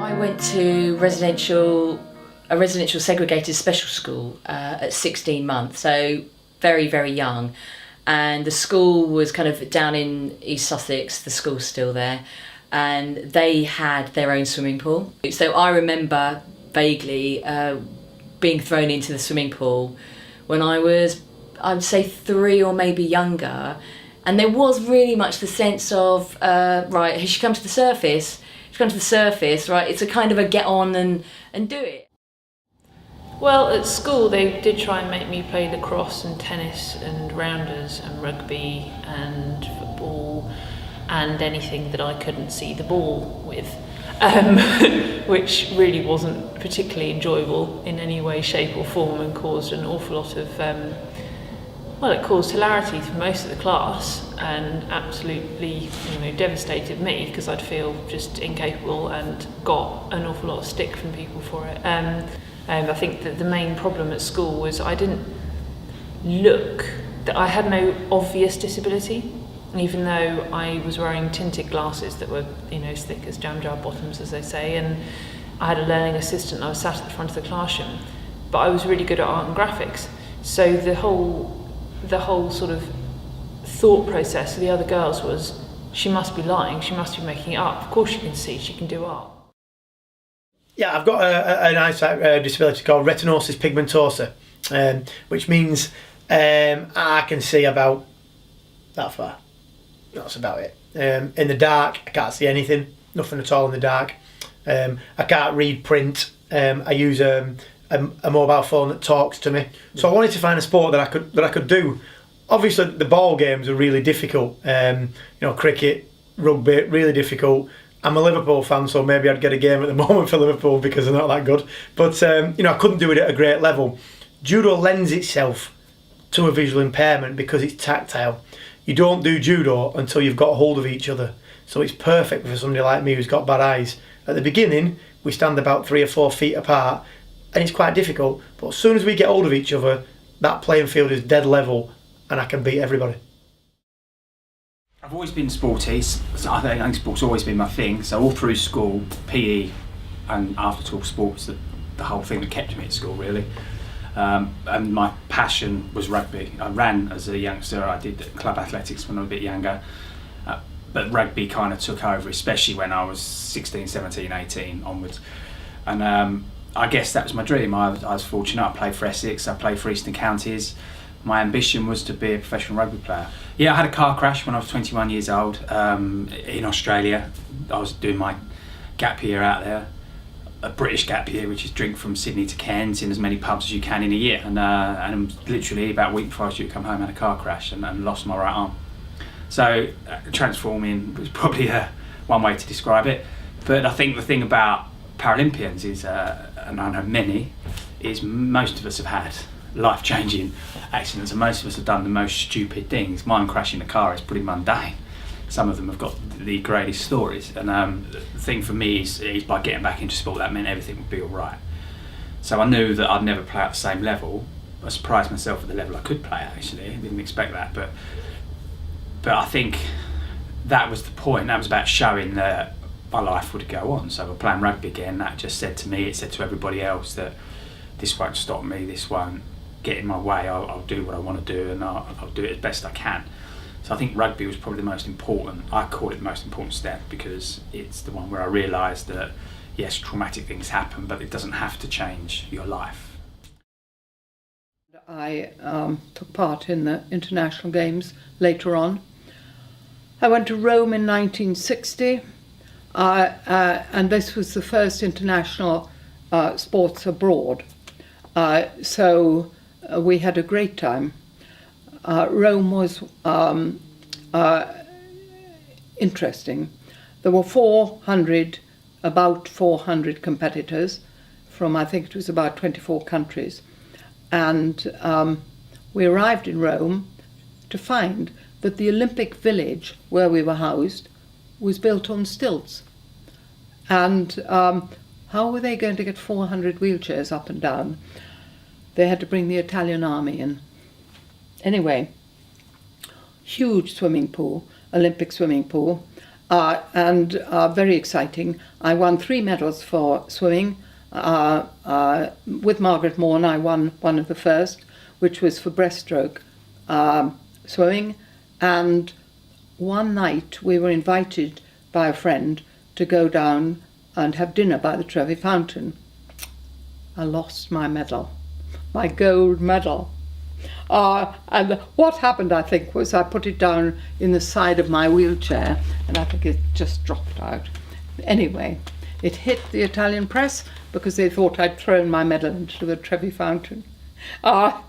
I went to a residential segregated special school at 16 months, so very, very young. And the school was kind of down in East Sussex, the school's still there, and they had their own swimming pool. So I remember vaguely being thrown into the swimming pool when I was, I'd say 3 or maybe younger, and there was really much the sense of, right, has she come to the surface? She's come to the surface, right, it's a kind of a get on and do it. Well, at school they did try and make me play lacrosse and tennis and rounders and rugby and football and anything that I couldn't see the ball with, which really wasn't particularly enjoyable in any way, shape or form, and caused an awful lot of, it caused hilarity for most of the class and absolutely, devastated me because I'd feel just incapable and got an awful lot of stick from people for it. I think that the main problem at school was I had no obvious disability, even though I was wearing tinted glasses that were, as thick as jam jar bottoms, as they say, and I had a learning assistant and I was sat at the front of the classroom, but I was really good at art and graphics. So the whole sort of thought process of the other girls was, she must be lying, she must be making it up, of course she can see, she can do art. Yeah, I've got an eyesight disability called retinosis pigmentosa, which means I can see about that far. That's about it. In the dark, I can't see anything, nothing at all in the dark. I can't read print. I use a mobile phone that talks to me. So I wanted to find a sport that I could do. Obviously, the ball games are really difficult. Cricket, rugby, really difficult. I'm a Liverpool fan, so maybe I'd get a game at the moment for Liverpool because they're not that good. But, I couldn't do it at a great level. Judo lends itself to a visual impairment because it's tactile. You don't do judo until you've got hold of each other. So it's perfect for somebody like me who's got bad eyes. At the beginning, we stand about 3 or 4 feet apart, and it's quite difficult. But as soon as we get hold of each other, that playing field is dead level, and I can beat everybody. I've always been sporty, so I think sport's always been my thing. So all through school, PE and after school sport was the whole thing that kept me at school, really. And my passion was rugby. I ran as a youngster, I did club athletics when I was a bit younger, but rugby kind of took over, especially when I was 16, 17, 18 onwards. And I guess that was my dream. I was fortunate, I played for Essex, I played for Eastern Counties. My ambition was to be a professional rugby player. Yeah, I had a car crash when I was 21 years old in Australia. I was doing my gap year out there, a British gap year, which is drink from Sydney to Cairns in as many pubs as you can in a year. And literally about a week before I was due to come home, I had a car crash and lost my right arm. So transforming was probably one way to describe it. But I think the thing about Paralympians is, and I know many, is most of us have had life-changing accidents, and most of us have done the most stupid things. Mine crashing a car is pretty mundane. Some of them have got the greatest stories, and the thing for me is by getting back into sport, that meant everything would be all right. So I knew that I'd never play at the same level. I surprised myself at the level I could play, actually. I didn't expect that, but I think that was the point. That was about showing that my life would go on. So we're playing rugby again. That just said to me, it said to everybody else that this won't stop me, this won't get in my way, I'll do what I want to do, and I'll do it as best I can. So I think rugby was probably the most important, I call it the most important step, because it's the one where I realised that yes, traumatic things happen, but it doesn't have to change your life. I took part in the international games later on. I went to Rome in 1960, and this was the first international sports abroad. So we had a great time. Rome was interesting. There were about 400 competitors from, I think it was about 24 countries. And we arrived in Rome to find that the Olympic village where we were housed was built on stilts. And how were they going to get 400 wheelchairs up and down? They had to bring the Italian army in. Anyway, huge swimming pool, Olympic swimming pool, and very exciting. I won 3 medals for swimming. With Margaret Morn, I won one of the first, which was for breaststroke swimming. And one night we were invited by a friend to go down and have dinner by the Trevi Fountain. I lost my medal, my gold medal. And what happened, I think, was I put it down in the side of my wheelchair and I think it just dropped out. Anyway, it hit the Italian press because they thought I'd thrown my medal into the Trevi Fountain. And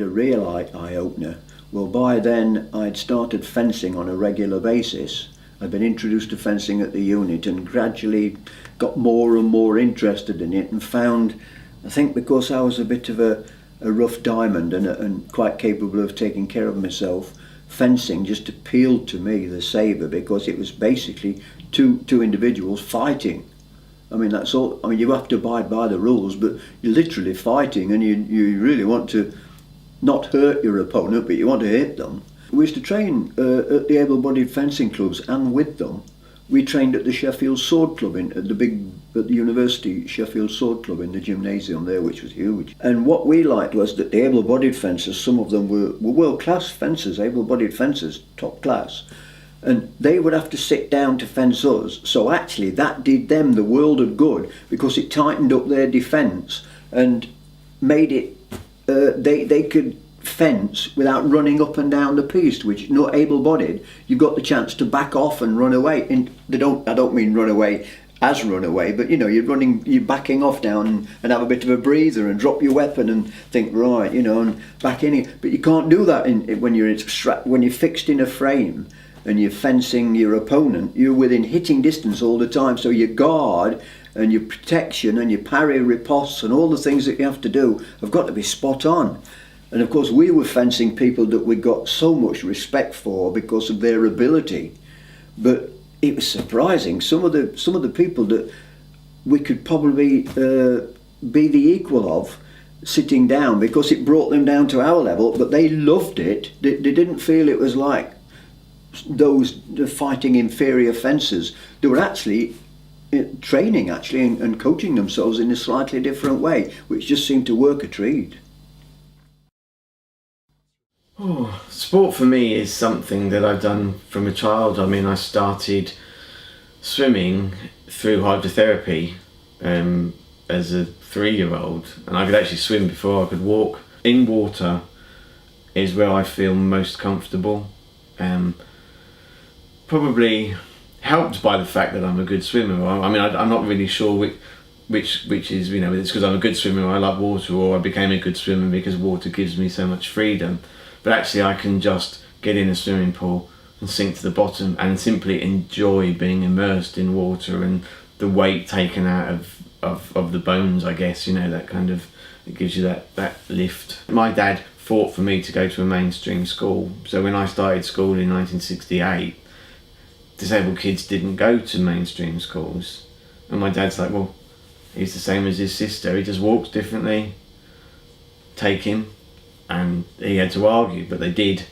a real eye-opener. Well, by then I'd started fencing on a regular basis. I'd been introduced to fencing at the unit and gradually got more and more interested in it and found, I think because I was a bit of a rough diamond and quite capable of taking care of myself, fencing just appealed to me, the sabre, because it was basically two individuals fighting. I mean, that's all. I mean, you have to abide by the rules, but you're literally fighting and you really want to not hurt your opponent, but you want to hit them. We used to train at the able-bodied fencing clubs, and with them we trained at the Sheffield Sword Club at the university Sheffield Sword Club in the gymnasium there, which was huge. And what we liked was that the able-bodied fencers, some of them were world-class fencers, able-bodied fencers, top class, and they would have to sit down to fence us. So actually that did them the world of good, because it tightened up their defence and made it they could fence without running up and down the piste, which not able-bodied, you've got the chance to back off and run away. And I don't mean run away as run away, but you're backing off down and have a bit of a breather and drop your weapon and think, right, and back in it. But you can't do that when you're fixed in a frame and you're fencing your opponent. You're within hitting distance all the time, so your guard and your protection and your parry riposte and all the things that you have to do have got to be spot on. And of course we were fencing people that we got so much respect for because of their ability. But it was surprising, some of the people that we could probably be the equal of sitting down, because it brought them down to our level, but they loved it. They didn't feel it was like those fighting inferior fencers. They were actually training and coaching themselves in a slightly different way, which just seemed to work a treat. Sport for me is something that I've done from a child. I mean, I started swimming through hydrotherapy as a 3-year-old, and I could actually swim before I could walk. In water is where I feel most comfortable. Probably helped by the fact that I'm a good swimmer. I mean, I'm not really sure which is, it's because I'm a good swimmer, I love water, or I became a good swimmer because water gives me so much freedom. But actually I can just get in a swimming pool and sink to the bottom and simply enjoy being immersed in water and the weight taken out of the bones, I guess, that kind of, it gives you that lift. My dad fought for me to go to a mainstream school. So when I started school in 1968, disabled kids didn't go to mainstream schools. And my dad's like, well, he's the same as his sister, he just walks differently, take him. And he had to argue, but they did.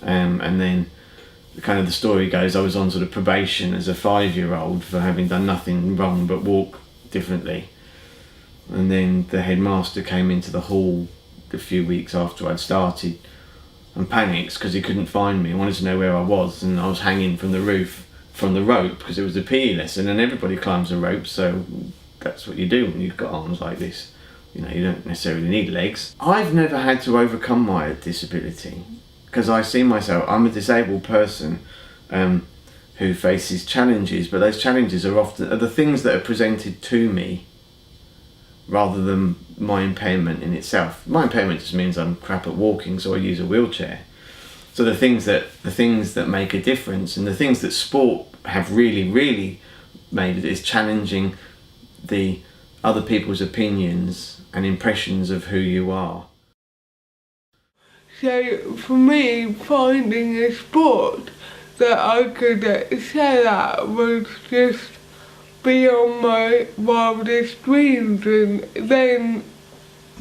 And then kind of the story goes, I was on sort of probation as a 5-year-old for having done nothing wrong but walk differently. And then the headmaster came into the hall a few weeks after I'd started and panicked because he couldn't find me. He wanted to know where I was, and I was hanging from the roof from the rope because it was a PE lesson and everybody climbs a rope, so that's what you do when you've got arms like this. You don't necessarily need legs. I've never had to overcome my disability because I see myself, I'm a disabled person who faces challenges, but those challenges are often the things that are presented to me rather than my impairment in itself. My impairment just means I'm crap at walking, so I use a wheelchair. So the things that make a difference and the things that sport have really, really made it is challenging the other people's opinions and impressions of who you are. So for me, finding a sport that I could excel at was just beyond my wildest dreams, and then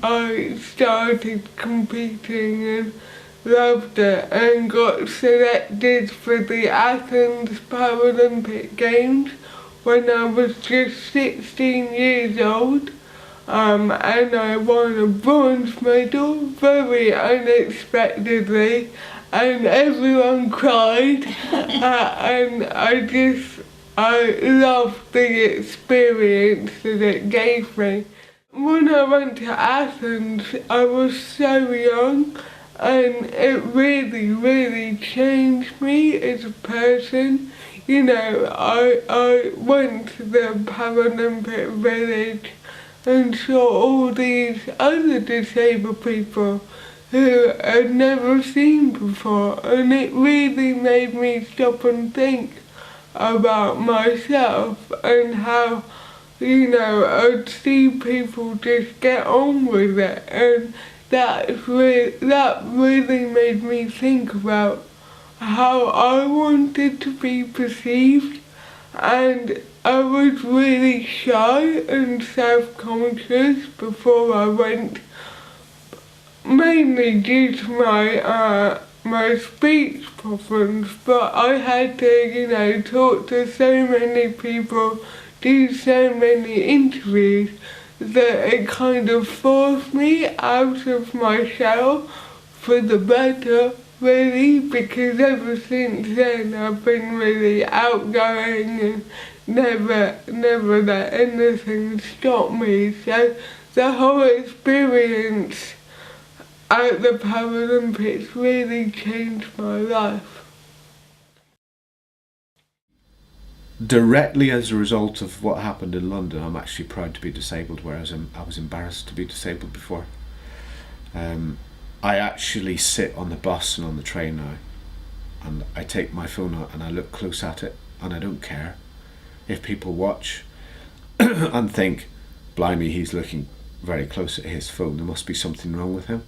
I started competing, and loved it and got selected for the Athens Paralympic Games when I was just 16 years old. And I won a bronze medal very unexpectedly, and everyone cried. And I loved the experience that it gave me. When I went to Athens, I was so young, and it really, really changed me as a person. You know, I went to the Paralympic village and saw all these other disabled people who I'd never seen before, and it really made me stop and think about myself and how, you know, I'd see people just get on with it, and that really made me think about how I wanted to be perceived. And I was really shy and self-conscious before I went, mainly due to my speech problems, but I had to, you know, talk to so many people, do so many interviews, that it kind of forced me out of my shell for the better, really, because ever since then I've been really outgoing and never let anything stop me. So the whole experience at the Paralympics really changed my life. Directly as a result of what happened in London, I'm actually proud to be disabled, whereas I was embarrassed to be disabled before. I actually sit on the bus and on the train now, and I take my phone out and I look close at it, and I don't care if people watch and think, blimey, he's looking very close at his phone, there must be something wrong with him.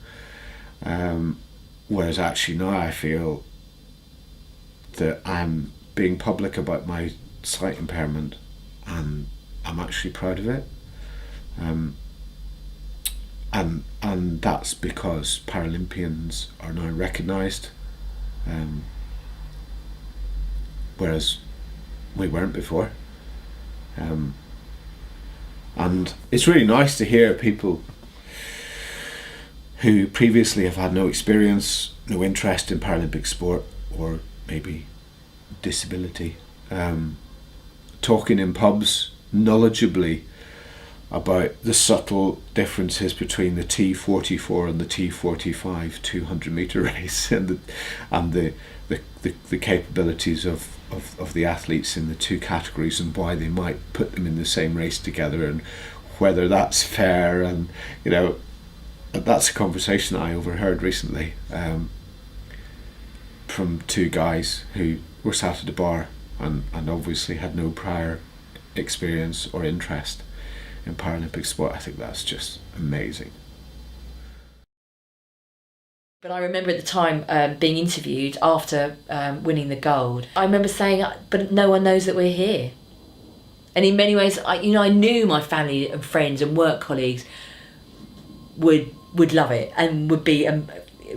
Whereas actually now I feel that I'm being public about my sight impairment, and I'm actually proud of it. And that's because Paralympians are now recognised, whereas we weren't before. And it's really nice to hear people who previously have had no experience, no interest in Paralympic sport, or maybe disability, talking in pubs knowledgeably about the subtle differences between the T44 and the T45 200 metre race, and the capabilities of the athletes in the two categories, and why they might put them in the same race together, and whether that's fair. And you know, that's a conversation that I overheard recently from two guys who were sat at a bar and obviously had no prior experience or interest in Paralympic sport. I think that's just amazing. But I remember at the time being interviewed after winning the gold. I remember saying, but no one knows that we're here. And in many ways, I knew my family and friends and work colleagues would love it and would be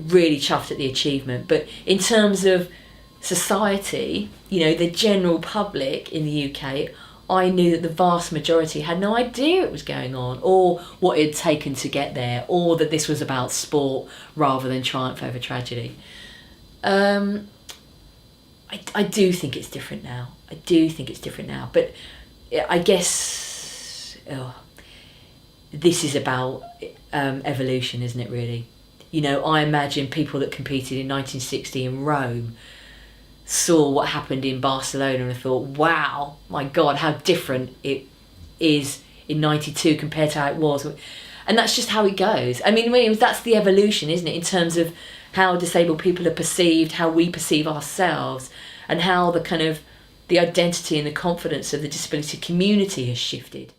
really chuffed at the achievement. But in terms of society, the general public in the UK, I knew that the vast majority had no idea it was going on, or what it had taken to get there, or that this was about sport rather than triumph over tragedy. I do think it's different now. But I guess this is about evolution, isn't it, really? I imagine people that competed in 1960 in Rome saw what happened in Barcelona and thought, wow, my God, how different it is in 92 compared to how it was. And that's just how it goes. I mean, that's the evolution, isn't it, in terms of how disabled people are perceived, how we perceive ourselves, and how the identity and the confidence of the disability community has shifted.